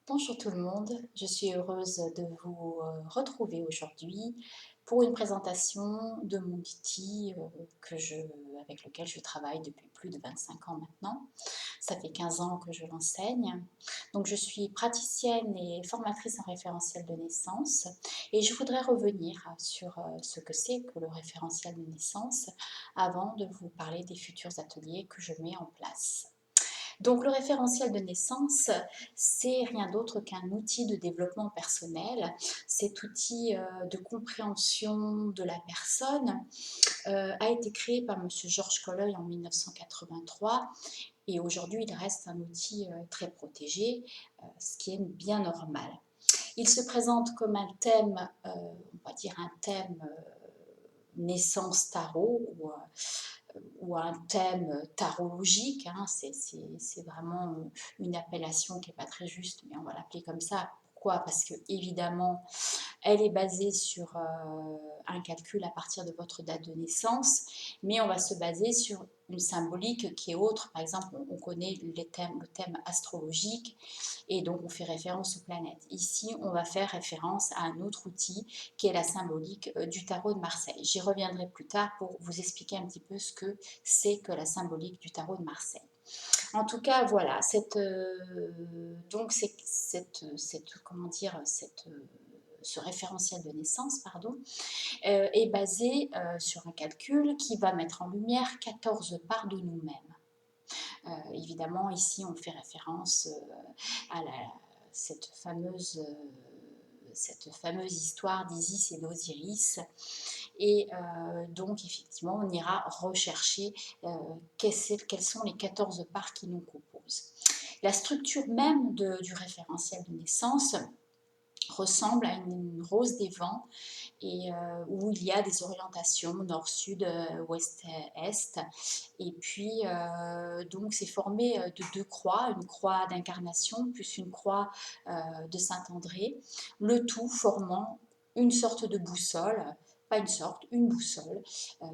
Bonjour tout le monde, je suis heureuse de vous retrouver aujourd'hui pour une présentation de mon outil avec lequel je travaille depuis plus de 25 ans maintenant. Ça fait 15 ans que je l'enseigne. Donc je suis praticienne et formatrice en référentiel de naissance et je voudrais revenir sur ce que c'est que le référentiel de naissance avant de vous parler des futurs ateliers que je mets en place. Donc le référentiel de naissance, c'est rien d'autre qu'un outil de développement personnel. Cet outil de compréhension de la personne a été créé par M. Georges Colloy en 1983 et aujourd'hui il reste un outil très protégé, ce qui est bien normal. Il se présente comme un thème, on va dire un thème naissance tarot ou un thème tarologique, hein, c'est vraiment une appellation qui n'est pas très juste, mais on va l'appeler comme ça. Pourquoi? Parce que évidemment, elle est basée sur un calcul à partir de votre date de naissance, mais on va se baser sur une symbolique qui est autre. Par exemple, on connaît le thème astrologique et donc on fait référence aux planètes. Ici, on va faire référence à un autre outil qui est la symbolique du tarot de Marseille. J'y reviendrai plus tard pour vous expliquer un petit peu ce que c'est que la symbolique du tarot de Marseille. En tout cas, voilà, comment dire, ce référentiel de naissance, pardon, est basé sur un calcul qui va mettre en lumière 14 parts de nous-mêmes. Évidemment, ici, on fait référence à cette fameuse, cette fameuse histoire d'Isis et d'Osiris. Et donc, effectivement, on ira rechercher quelles sont les 14 parts qui nous composent. La structure même du référentiel de naissance ressemble à une rose des vents et où il y a des orientations nord, sud, ouest, est. Et puis, donc, c'est formé de deux croix, une croix d'incarnation plus une croix de Saint-André, le tout formant une sorte de boussole, pas une sorte, une boussole,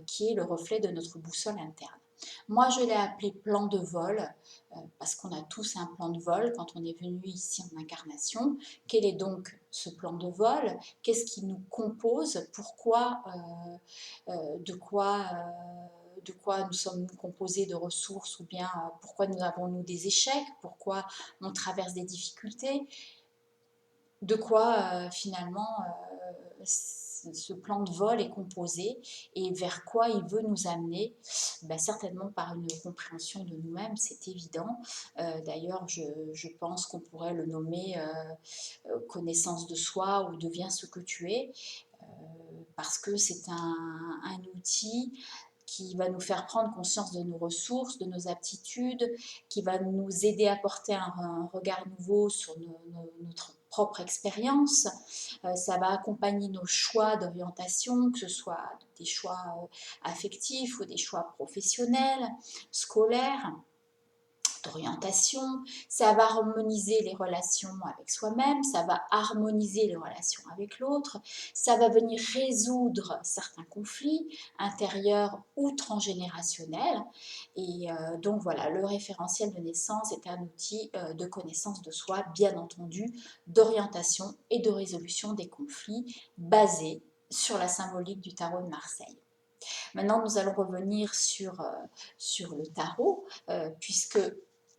qui est le reflet de notre boussole interne. Moi, je l'ai appelé plan de vol, parce qu'on a tous un plan de vol quand on est venu ici en incarnation. Quel est donc ce plan de vol? Qu'est-ce qui nous compose? Pourquoi, de quoi nous sommes composés de ressources, ou bien pourquoi nous avons-nous des échecs? Pourquoi on traverse des difficultés? De quoi finalement ce plan de vol est composé et vers quoi il veut nous amener. Ben, certainement par une compréhension de nous-mêmes, c'est évident. D'ailleurs, je pense qu'on pourrait le nommer connaissance de soi ou deviens ce que tu es, parce que c'est un outil qui va nous faire prendre conscience de nos ressources, de nos aptitudes, qui va nous aider à porter un regard nouveau sur notre propre expérience. Ça va accompagner nos choix d'orientation, que ce soit des choix affectifs ou des choix professionnels, scolaires, d'orientation. Ça va harmoniser les relations avec soi-même, ça va harmoniser les relations avec l'autre, ça va venir résoudre certains conflits intérieurs ou transgénérationnels. Et donc voilà, le référentiel de naissance est un outil de connaissance de soi, bien entendu, d'orientation et de résolution des conflits basé sur la symbolique du tarot de Marseille. Maintenant, nous allons revenir sur le tarot, puisque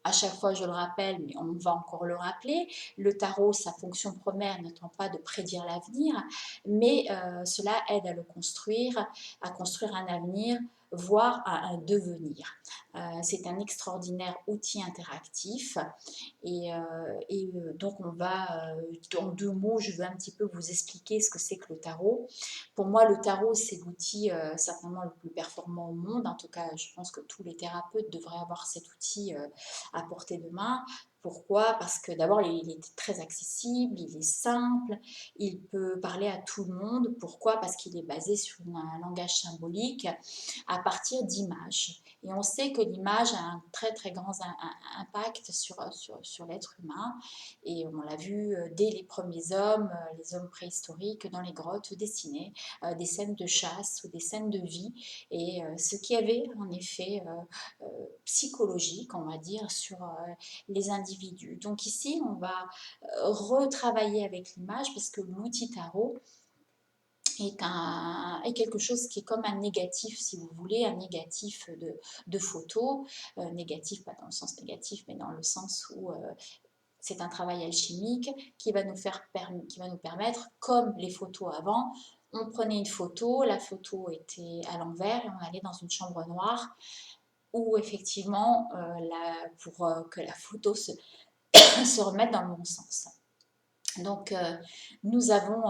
à chaque fois je le rappelle, mais on va encore le rappeler, le tarot, sa fonction première n'étant pas de prédire l'avenir, mais cela aide à le construire, à construire un avenir, voire à un devenir. C'est un extraordinaire outil interactif et donc on va, en deux mots, je veux un petit peu vous expliquer ce que c'est que le tarot. Pour moi, le tarot, c'est l'outil certainement le plus performant au monde. En tout cas, je pense que tous les thérapeutes devraient avoir cet outil à portée de main. Pourquoi? Parce que d'abord, il est très accessible, il est simple, il peut parler à tout le monde. Pourquoi? Parce qu'il est basé sur un langage symbolique à partir d'images. Et on sait que l'image a un très très grand impact sur l'être humain. Et on l'a vu dès les hommes préhistoriques dans les grottes dessiner des scènes de chasse ou des scènes de vie. Et ce qui avait en effet psychologique, on va dire, sur les individus. Donc ici, on va retravailler avec l'image parce que l'outil tarot est quelque chose qui est comme un négatif, si vous voulez, un négatif de photo, négatif pas dans le sens négatif, mais dans le sens où c'est un travail alchimique qui va qui va nous permettre, comme les photos avant, on prenait une photo, la photo était à l'envers et on allait dans une chambre noire où effectivement, pour que la photo se remette dans le bon sens. Donc, nous avons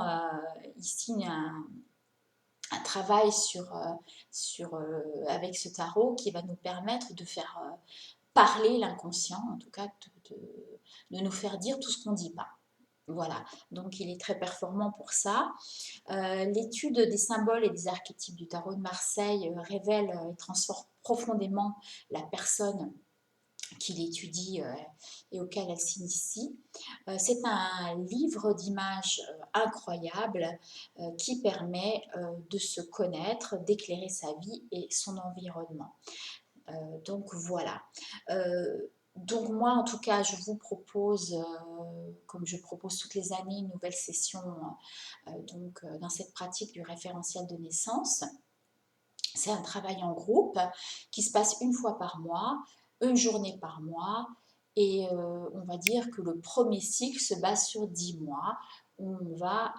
ici un travail avec ce tarot qui va nous permettre de faire parler l'inconscient, en tout cas de nous faire dire tout ce qu'on ne dit pas. Voilà, donc il est très performant pour ça. L'étude des symboles et des archétypes du tarot de Marseille révèle et transforme profondément la personne qui l'étudie et auquel elle s'initie. C'est un livre d'images incroyable qui permet de se connaître, d'éclairer sa vie et son environnement. Donc voilà. Donc moi, en tout cas, je vous propose, comme je propose toutes les années, une nouvelle session dans cette pratique du référentiel de naissance. C'est un travail en groupe qui se passe une fois par mois, une journée par mois, et on va dire que le premier cycle se base sur 10 mois, où on va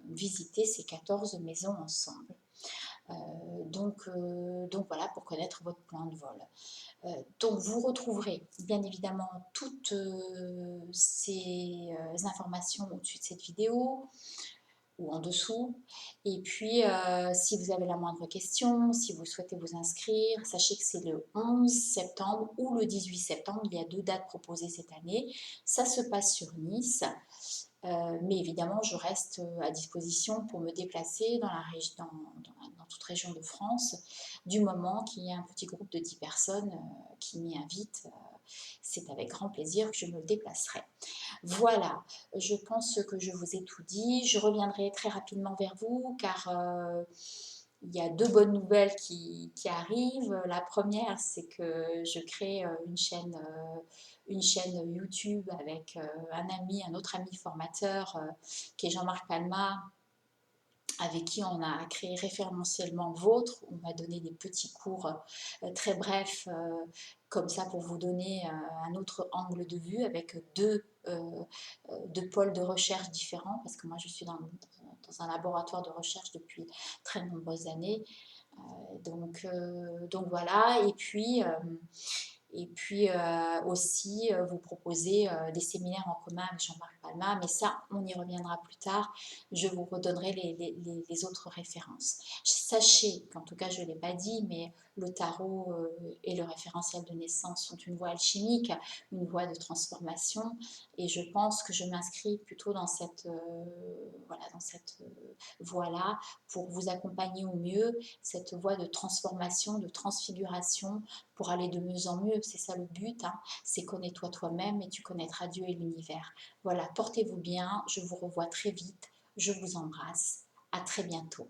visiter ces 14 maisons ensemble. Donc voilà, pour connaître votre plan de vol. Donc vous retrouverez bien évidemment toutes ces informations au-dessus de cette vidéo ou en dessous. Et puis si vous avez la moindre question, si vous souhaitez vous inscrire, sachez que c'est le 11 septembre ou le 18 septembre, il y a 2 dates proposées cette année. Ça se passe sur Nice. Mais évidemment, je reste à disposition pour me déplacer dans toute région de France, du moment qu'il y a un petit groupe de 10 personnes qui m'y invitent. C'est avec grand plaisir que je me déplacerai. Voilà, je pense que je vous ai tout dit. Je reviendrai très rapidement vers vous car il y a 2 bonnes nouvelles qui arrivent. La première, c'est que je crée une chaîne YouTube avec un autre ami formateur qui est Jean-Marc Palma, avec qui on a créé référentiellement Vôtre. On va donner des petits cours très brefs, comme ça, pour vous donner un autre angle de vue avec deux pôles de recherche différents, parce que moi je suis dans un laboratoire de recherche depuis très nombreuses années. Donc voilà, et puis aussi vous proposer des séminaires en commun avec Jean-Marc Palma, mais ça on y reviendra plus tard, je vous redonnerai les autres références. Sachez qu'en tout cas je ne l'ai pas dit, mais le tarot et le référentiel de naissance sont une voie alchimique, une voie de transformation, et je pense que je m'inscris plutôt dans cette voie-là pour vous accompagner au mieux, cette voie de transformation, de transfiguration, pour aller de mieux en mieux. C'est ça le but, hein. C'est connais-toi toi-même et tu connaîtras Dieu et l'univers. Voilà, portez-vous bien, je vous revois très vite, je vous embrasse, à très bientôt.